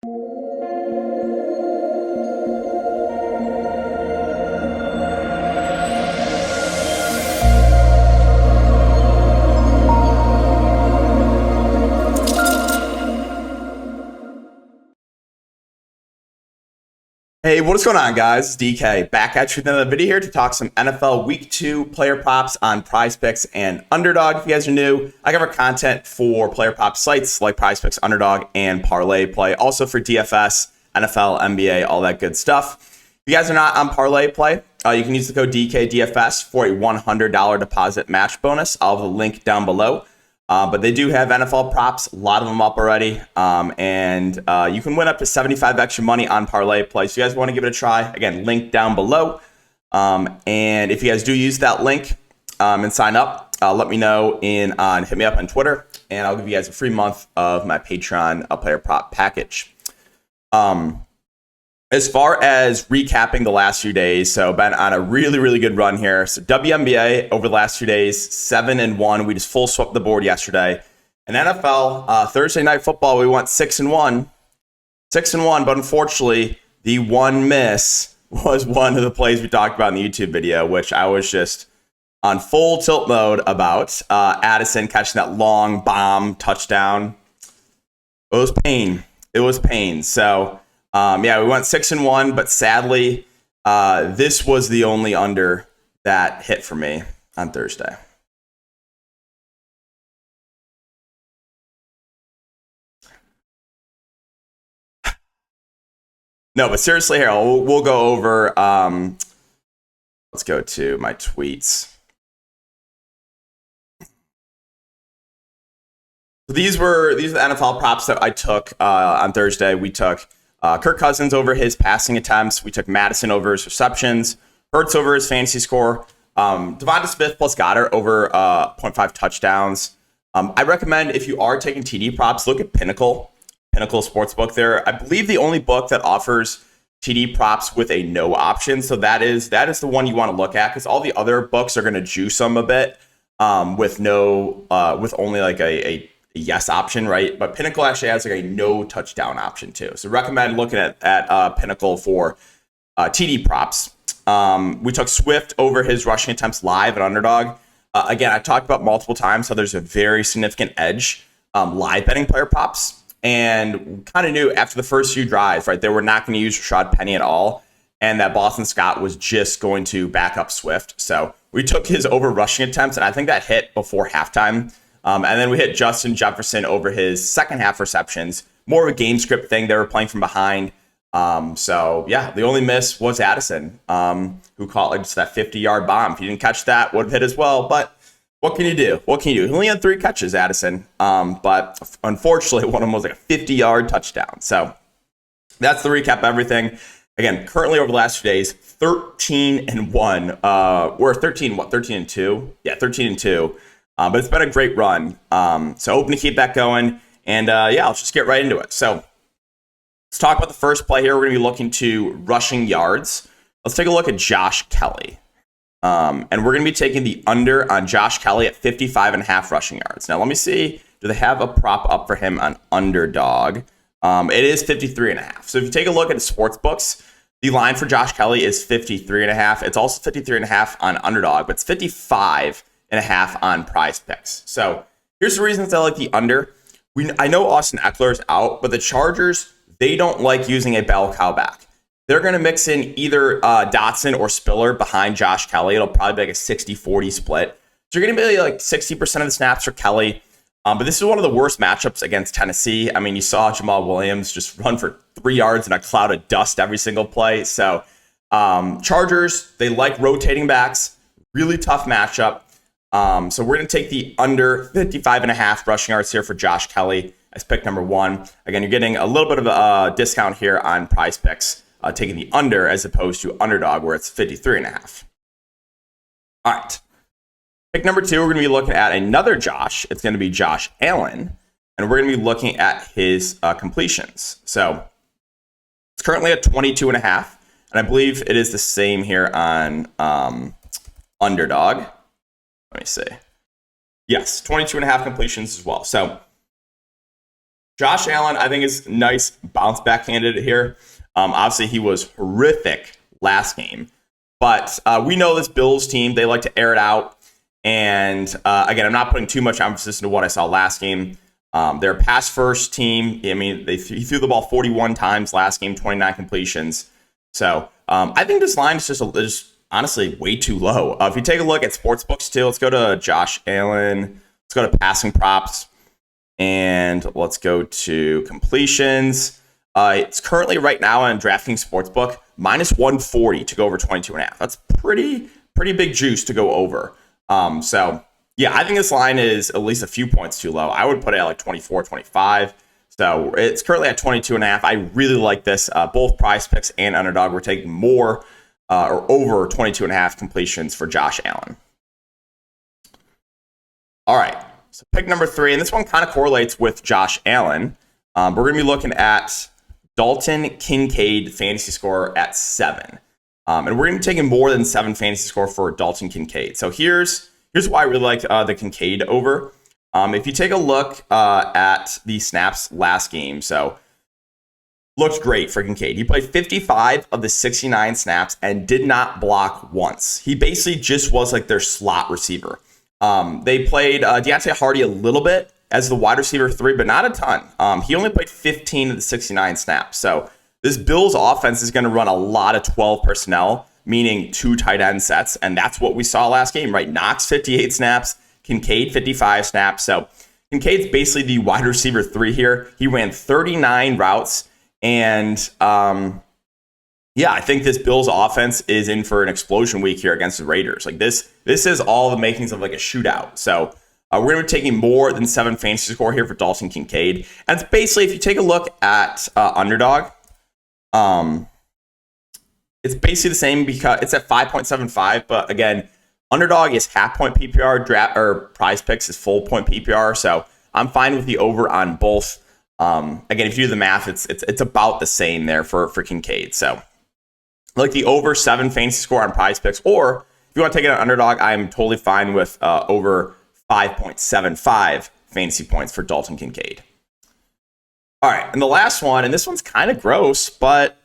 Hey, what is going on, guys? It's DK back at you with another video here to talk some NFL Week 2 player props on PrizePicks and Underdog. If you guys are new, I cover content for player prop sites like PrizePicks, Underdog, and Parlay Play. Also for DFS, NFL, NBA, all that good stuff. If you guys are not on Parlay Play, you can use the code DKDFS for a $100 deposit match bonus. I'll have a link down below. But they do have NFL props, a lot of them up already, and you can win up to 75 extra money on Parlay Play. So you guys want to give it a try, again, link down below. And if you guys do use that link and sign up, let me know hit me up on Twitter, and I'll give you guys a free month of my Patreon player prop package. As far as recapping the last few days, so been on a really, really good run here. So WNBA over the last few days, 7-1. We just full swept the board yesterday. And NFL, Thursday night football, we went 6-1. 6-1, but unfortunately, the one miss was one of the plays we talked about in the YouTube video, which I was just on full tilt mode about. Addison catching that long bomb touchdown. It was pain. It was pain. So... we went 6-1, but sadly, this was the only under that hit for me on Thursday. No, but seriously, here, we'll go over, let's go to my tweets. So these are the NFL props that I took on Thursday. We took Kirk Cousins over his passing attempts. We took Madison over his receptions. Ertz over his fantasy score. Devonta Smith plus Goddard over 0.5 touchdowns. I recommend, if you are taking TD props, look at Pinnacle Sportsbook there. I believe the only book that offers TD props with a no option. So that is the one you want to look at, because all the other books are going to juice them a bit with only like a yes option, right? But Pinnacle actually has like a no touchdown option too. So recommend looking at Pinnacle for TD props. We took Swift over his rushing attempts live at Underdog. Again, I talked about multiple times how there's a very significant edge live betting player props, and kind of knew after the first few drives, right, they were not going to use Rashad Penny at all, and that Boston Scott was just going to back up Swift. So we took his over rushing attempts, and I think that hit before halftime. And then we hit Justin Jefferson over his second half receptions. More of a game script thing. They were playing from behind. The only miss was Addison, who caught like just that 50-yard bomb. If you didn't catch that, would have hit as well. But what can you do? He only had 3 catches, Addison. But unfortunately, one of them was like a 50-yard touchdown. So that's the recap of everything. Again, currently over the last few days, 13-1. We're 13-2? Yeah, 13-2. But it's been a great run. So hoping to keep that going. And let's just get right into it. So let's talk about the first play here. We're going to be looking to rushing yards. Let's take a look at Josh Kelley. And we're going to be taking the under on Josh Kelley at 55.5 rushing yards. Now, let me see. Do they have a prop up for him on Underdog? It is 53.5. So if you take a look at the sports books, the line for Josh Kelley is 53.5. It's also 53.5 on Underdog, but it's 55.5 on PrizePicks. So here's the reasons I like the under. I know Austin Eckler is out, but the Chargers, they don't like using a bell cow back. They're going to mix in either Dotson or Spiller behind Josh Kelley. It'll probably be like a 60-40 split. So you're going to be like 60% of the snaps for Kelley. But this is one of the worst matchups against Tennessee. I mean, you saw Jamal Williams just run for 3 yards in a cloud of dust every single play. So Chargers, they like rotating backs. Really tough matchup. So we're going to take the under 55.5 rushing yards here for Josh Kelley as pick number 1. Again, you're getting a little bit of a discount here on PrizePicks, taking the under as opposed to Underdog where it's 53.5. All right. Pick number 2, we're going to be looking at another Josh. It's going to be Josh Allen, and we're going to be looking at his completions. So it's currently at 22.5, and I believe it is the same here on Underdog. Let me see. Yes, 22.5 completions as well. So Josh Allen, I think, is a nice bounce back candidate here. Obviously, he was horrific last game. But we know this Bills team, they like to air it out. And again, I'm not putting too much emphasis into what I saw last game. They're a pass-first team. I mean, he threw the ball 41 times last game, 29 completions. So I think this line is just honestly way too low. If you take a look at sportsbooks too, let's go to Josh Allen. Let's go to passing props. And let's go to completions. It's currently right now on DraftKings Sportsbook, minus 140 to go over 22.5. That's pretty big juice to go over. So yeah, I think this line is at least a few points too low. I would put it at like 24, 25. So it's currently at 22.5. I really like this. Both PrizePicks and Underdog were taking more or over 22.5 completions for Josh Allen. All right. So pick number 3, and this one kind of correlates with Josh Allen. We're going to be looking at Dalton Kincaid fantasy score at 7. And we're going to be taking more than 7 fantasy score for Dalton Kincaid. So here's why I really like the Kincaid over. If you take a look at the snaps last game, so looked great for Kincaid. He played 55 of the 69 snaps and did not block once. He basically just was like their slot receiver. They played Deontay Hardy a little bit as the wide receiver 3, but not a ton. He only played 15 of the 69 snaps. So this Bills offense is going to run a lot of 12 personnel, meaning 2 tight end sets. And that's what we saw last game, right? Knox 58 snaps, Kincaid 55 snaps. So Kincaid's basically the wide receiver 3 here. He ran 39 routes. And yeah, I think this Bills offense is in for an explosion week here against the Raiders. Like this is all the makings of like a shootout. So we're going to be taking more than 7 fantasy score here for Dalton Kincaid. And it's basically, if you take a look at Underdog, it's basically the same because it's at 5.75. But again, Underdog is half point PPR, PrizePicks is full point PPR. So I'm fine with the over on both. Again, if you do the math, it's about the same there for Kincaid. So like the over 7 fantasy score on PrizePicks, or if you want to take it on Underdog, I'm totally fine with over 5.75 fantasy points for Dalton Kincaid. All right, and the last one, and this one's kind of gross, but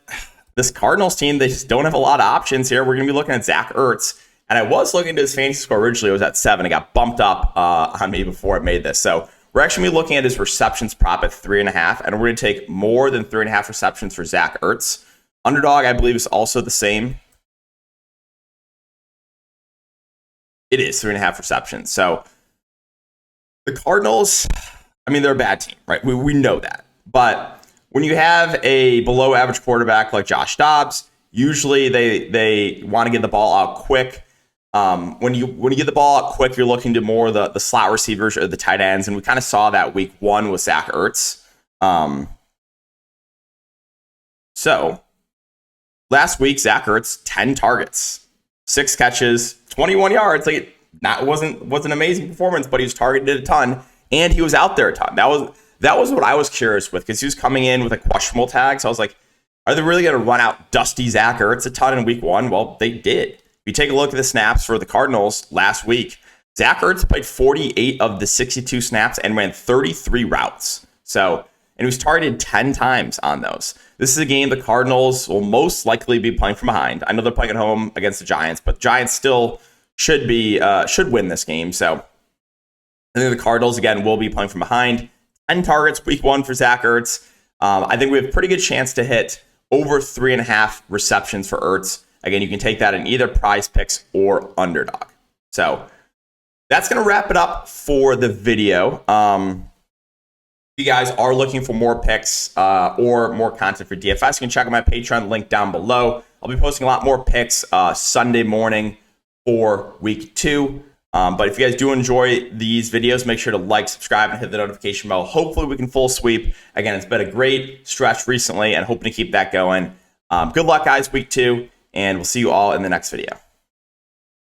this Cardinals team, they just don't have a lot of options here. We're going to be looking at Zach Ertz, and I was looking at his fantasy score originally. It was at 7. It got bumped up on me before it made this. So we're actually going to be looking at his receptions prop at 3.5, and we're going to take more than 3.5 receptions for Zach Ertz. Underdog, I believe, is also the same. It is 3.5 receptions. So the Cardinals, I mean, they're a bad team, right? We know that. But when you have a below average quarterback like Josh Dobbs, usually they want to get the ball out quick. When you get the ball out quick, you're looking to more the slot receivers or the tight ends. And we kind of saw that week 1 with Zach Ertz. So last week, Zach Ertz, 10 targets, 6 catches, 21 yards. Like that wasn't an amazing performance, but he was targeted a ton and he was out there a ton. That was what I was curious with, because he was coming in with a questionable tag. So I was like, are they really going to run out dusty Zach Ertz a ton in week 1? Well, they did. If you take a look at the snaps for the Cardinals last week, Zach Ertz played 48 of the 62 snaps and ran 33 routes. So, and he was targeted 10 times on those. This is a game the Cardinals will most likely be playing from behind. I know they're playing at home against the Giants, but the Giants still should win this game. So I think the Cardinals, again, will be playing from behind. 10 targets week 1 for Zach Ertz. I think we have a pretty good chance to hit over 3.5 receptions for Ertz. Again, you can take that in either PrizePicks or Underdog. So that's going to wrap it up for the video. If you guys are looking for more picks or more content for DFS, you can check out my Patreon link down below. I'll be posting a lot more picks Sunday morning for week 2. But if you guys do enjoy these videos, make sure to like, subscribe, and hit the notification bell. Hopefully we can full sweep. Again, it's been a great stretch recently and hoping to keep that going. Good luck, guys, week 2, and we'll see you all in the next video.